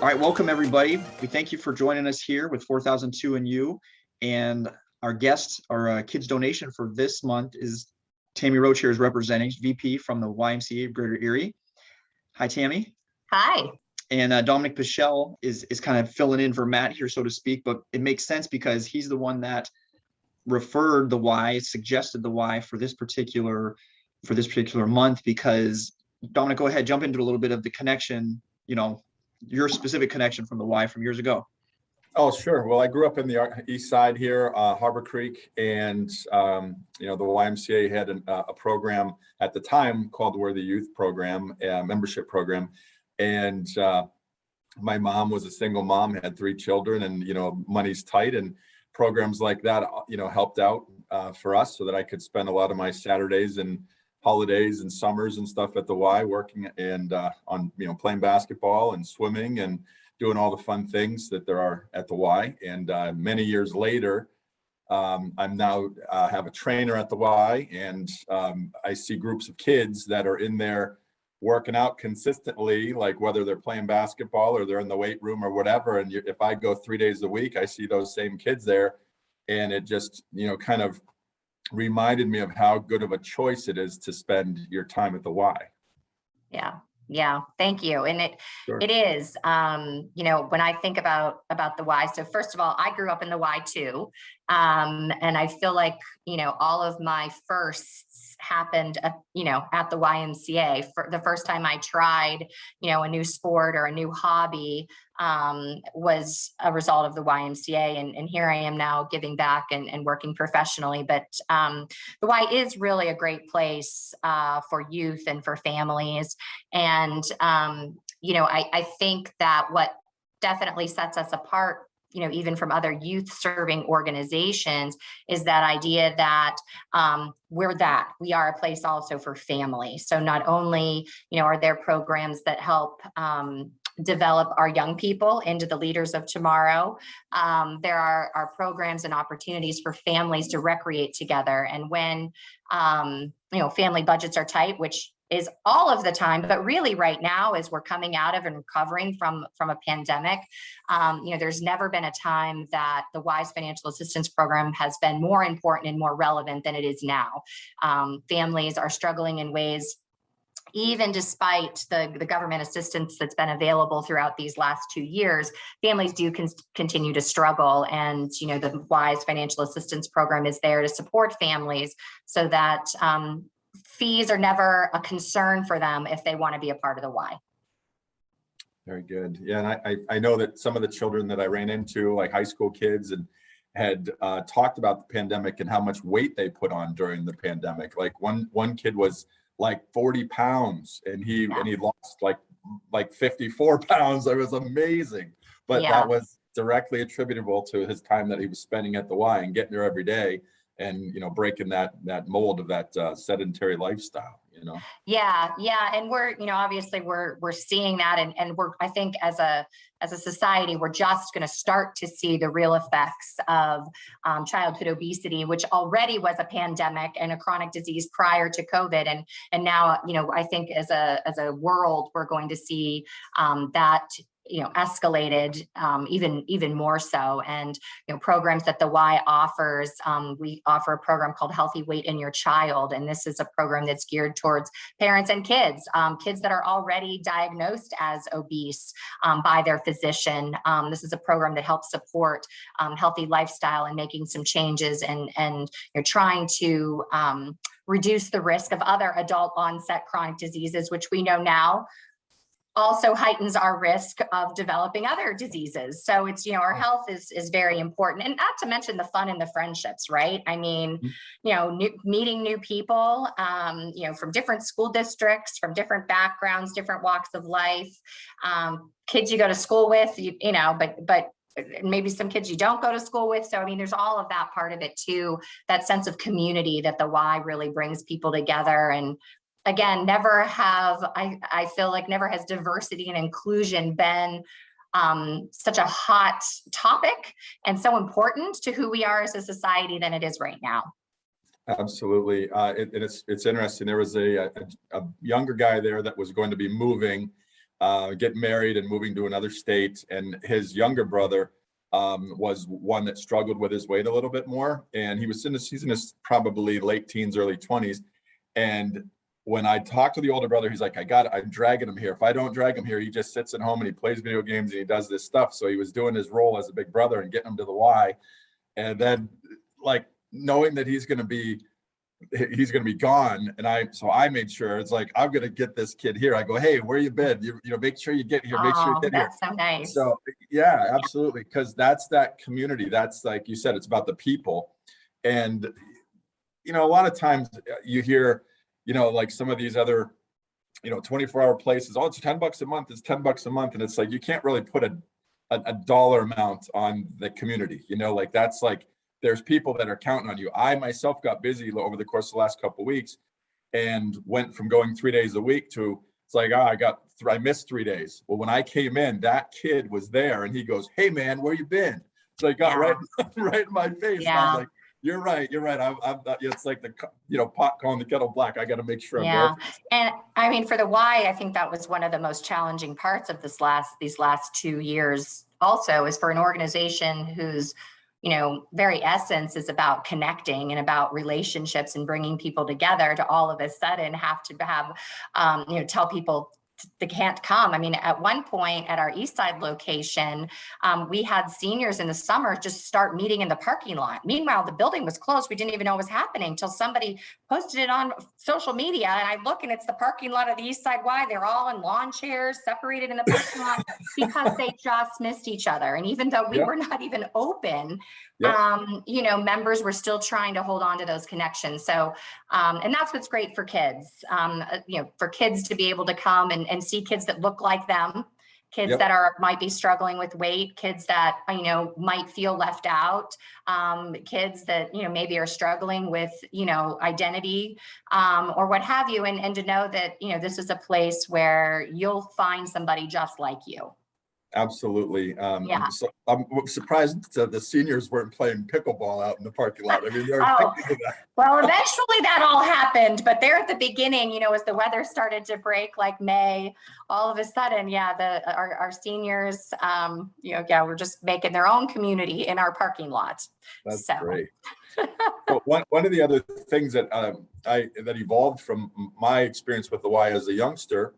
All right, welcome everybody. We thank you for joining us here with 4002 and You. And our guest, our kids donation for this month is Tammy Roach here is representing VP from the YMCA Greater Erie. Hi, Tammy. Hi. And Dominic Pichelle is kind of filling in for Matt here, so to speak, but it makes sense because he's the one that referred the Y, suggested the Y for this particular month. Because Dominic, go ahead, jump into a little bit of the connection, your specific connection from the Y from years ago. Oh, sure. Well, I grew up in the east side here, Harbor Creek, and the YMCA had a program at the time called We're the Youth Program, a membership program, and my mom was a single mom, had 3 children, and money's tight, and programs like that helped out for us so that I could spend a lot of my Saturdays and holidays and summers and stuff at the Y working and on playing basketball and swimming and doing all the fun things that there are at the Y. And many years later, I'm now have a trainer at the Y, and I see groups of kids that are in there working out consistently, like whether they're playing basketball or they're in the weight room or whatever. And if I go 3 days a week, I see those same kids there, and it just kind of reminded me of how good of a choice it is to spend your time at the Y. Yeah. Thank you. And it is, when I think about the Y, so first of all, I grew up in the Y too. And I feel like, all of my firsts happened, at the YMCA. For the first time I tried, a new sport or a new hobby, was a result of the YMCA. And here I am now giving back and working professionally. But the Y is really a great place for youth and for families. And, I think that what definitely sets us apart, even from other youth serving organizations, is that idea that we are a place also for family. So not only, are there programs that help develop our young people into the leaders of tomorrow, there are programs and opportunities for families to recreate together. And when, family budgets are tight, which is all of the time, but really right now, as we're coming out of and recovering from a pandemic, there's never been a time that the WISE Financial Assistance Program has been more important and more relevant than it is now. Families are struggling in ways, even despite the government assistance that's been available throughout these last 2 years, families do continue to struggle. And, the WISE Financial Assistance Program is there to support families so that fees are never a concern for them if they want to be a part of the Y. Very good. Yeah, and I know that some of the children that I ran into, like high school kids, and had talked about the pandemic and how much weight they put on during the pandemic. Like one kid was like 40 pounds and he lost like 54 pounds. It was amazing. But that was directly attributable to his time that he was spending at the Y and getting there every day and, breaking that mold of that sedentary lifestyle, Yeah. And we're, obviously we're seeing that. And we're, I think as a society, we're just going to start to see the real effects of childhood obesity, which already was a pandemic and a chronic disease prior to COVID. And now, I think as a world, we're going to see that escalated even more so. And programs that the Y offers, we offer a program called Healthy Weight in Your Child, and this is a program that's geared towards parents and kids that are already diagnosed as obese by their physician. This is a program that helps support healthy lifestyle and making some changes and trying to reduce the risk of other adult onset chronic diseases, which we know now also heightens our risk of developing other diseases. So it's, our health is very important, and not to mention the fun and the friendships, right? I mean, meeting new people, from different school districts, from different backgrounds, different walks of life, kids you go to school with, but maybe some kids you don't go to school with. So, I mean, there's all of that part of it too, that sense of community that the Y really brings people together. And again, I feel like never has diversity and inclusion been such a hot topic and so important to who we are as a society than it is right now. Absolutely. It's interesting. There was a younger guy there that was going to be moving getting married and moving to another state. And his younger brother was one that struggled with his weight a little bit more. And he's in his probably late teens, early 20s. And when I talked to the older brother, he's like, I'm dragging him here. If I don't drag him here, he just sits at home and he plays video games and he does this stuff. So he was doing his role as a big brother and getting him to the Y. And then like knowing that he's going to be gone. And I made sure, it's like, I'm going to get this kid here. I go, hey, where you been? You know, make sure you get here. Make sure you get here. That's so nice. So yeah, absolutely. Because that's that community. That's, like you said, it's about the people. And, you know, a lot of times you hear, you know, like some of these other, you know, 24-hour places, oh, it's $10 a month. It's $10 a month. And it's like, you can't really put a dollar amount on the community, you know, like that's like, there's people that are counting on you. I myself got busy over the course of the last couple of weeks and went from going 3 days a week to, it's like, I missed 3 days. Well, when I came in, that kid was there and he goes, hey man, where you been? So I got right in my face. Yeah. And I was like, you're right. I'm it's like the, you know, pot calling the kettle black. I got to make sure I'm Yeah. there. And I mean, for the Y, I think that was one of the most challenging parts of these last 2 years also, is for an organization whose, you know, very essence is about connecting and about relationships and bringing people together, to all of a sudden have to have, you know, tell people they can't come. I mean, at one point at our East Side location, we had seniors in the summer just start meeting in the parking lot. Meanwhile, the building was closed. We didn't even know what was happening until somebody posted it on social media. And I look and it's the parking lot of the East Side Y. They're all in lawn chairs, separated in the parking lot because they just missed each other. And even though we were not even open, you know, members were still trying to hold on to those connections. So, and that's what's great for kids, you know, for kids to be able to come and see kids that look like them, kids that might be struggling with weight, kids that, you know, might feel left out, kids that, you know, maybe are struggling with, you know, identity, or what have you. And to know that, you know, this is a place where you'll find somebody just like you. Absolutely. I'm surprised that the seniors weren't playing pickleball out in the parking lot. I mean, they're well, eventually that all happened, but there at the beginning, you know, as the weather started to break, like May, all of a sudden, our seniors, you know, were just making their own community in our parking lot. That's great. But one of the other things that that evolved from my experience with the Y as a youngster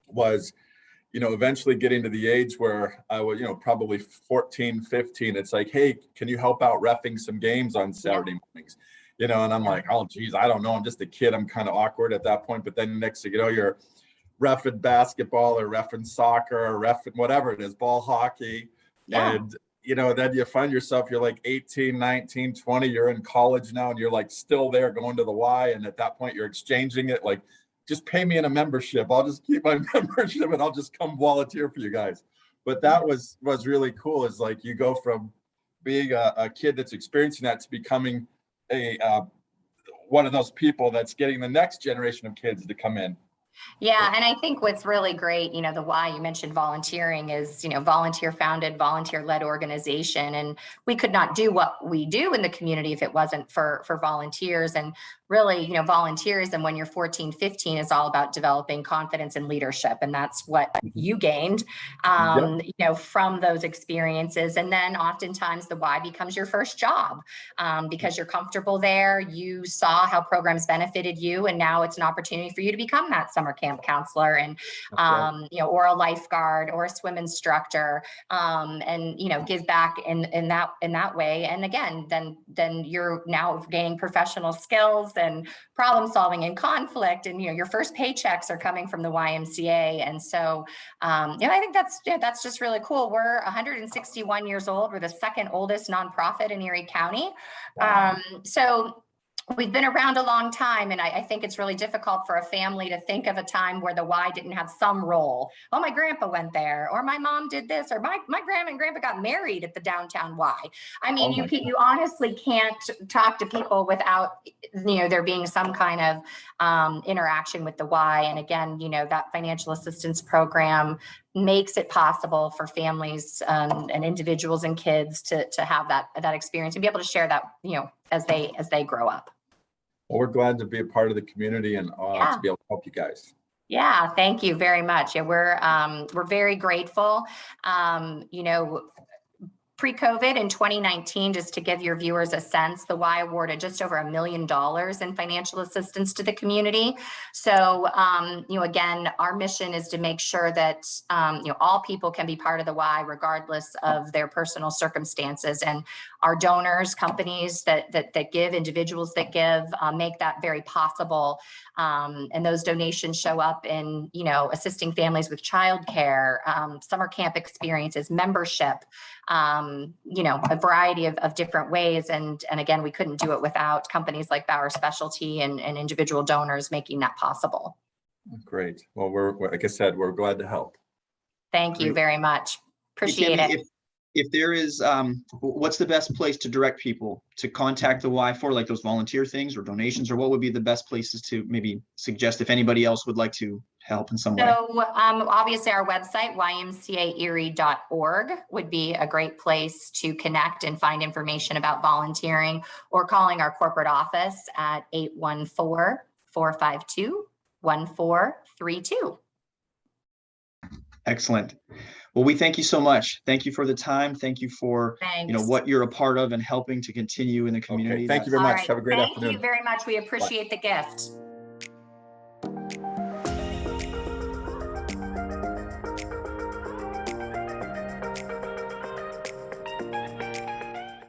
was, you know, eventually getting to the age where I was, you know, probably 14, 15, it's like, hey, can you help out reffing some games on Saturday mornings? You know, and I'm like, oh, geez, I don't know. I'm just a kid. I'm kind of awkward at that point. But then next thing you know, you're reffing basketball or reffing soccer or reffing whatever it is, ball hockey. And, you know, then you find yourself, you're like 18, 19, 20, you're in college now and you're like still there going to the Y. And at that point, you're exchanging it like, just pay me in a membership. I'll just keep my membership and I'll just come volunteer for you guys. But that was really cool, is like you go from being a kid that's experiencing that to becoming one of those people that's getting the next generation of kids to come in. Yeah. And I think what's really great, you know, the Y, you mentioned volunteering, is, you know, volunteer founded, volunteer led organization. And we could not do what we do in the community if it wasn't for volunteers. And really, you know, volunteerism when you're 14, 15 is all about developing confidence and leadership. And that's what you gained, you know, from those experiences. And then oftentimes the Y becomes your first job, because you're comfortable there. You saw how programs benefited you. And now it's an opportunity for you to become that summer camp counselor and, you know, or a lifeguard or a swim instructor, and, you know, give back in that way. And again, then you're now gaining professional skills and problem solving and conflict, and, you know, your first paychecks are coming from the YMCA. And so, you know, I think that's just really cool. We're 161 years old. We're the second oldest nonprofit in Erie County. So we've been around a long time, and I think it's really difficult for a family to think of a time where the Y didn't have some role. Oh, my grandpa went there, or my mom did this, or my grandma and grandpa got married at the downtown Y. I mean, you honestly can't talk to people without, you know, there being some kind of interaction with the Y. And again, you know, that financial assistance program makes it possible for families and individuals and kids to have that experience and be able to share that, you know, as they grow up. Well, we're glad to be a part of the community and to be able to help you guys. Yeah, thank you very much. Yeah, we're very grateful. You know, pre-COVID in 2019, just to give your viewers a sense, the Y awarded just over $1 million in financial assistance to the community. So, you know, again, our mission is to make sure that, you know, all people can be part of the Y regardless of their personal circumstances. And our donors, companies that give, individuals that give, make that very possible. And those donations show up in, you know, assisting families with childcare, summer camp experiences, membership, you know, a variety of different ways. And again, we couldn't do it without companies like Bauer Specialty and individual donors making that possible. Great. Well, like I said, we're glad to help. Thank you Great. very much. Hey, Appreciate Tammy, it. if there is, what's the best place to direct people to contact the Y for, like those volunteer things or donations, or what would be the best places to maybe suggest if anybody else would like to help in some way? So obviously our website, ymcaerie.org, would be a great place to connect and find information about volunteering, or calling our corporate office at 814-452-1432. Excellent. Well, we thank you so much. Thank you for the time. Thank you for, you know, Thanks. what you're a part of and helping to continue in the community. Okay. Thank you very All much. right. Have a great Thank afternoon. you very much. We appreciate the gift.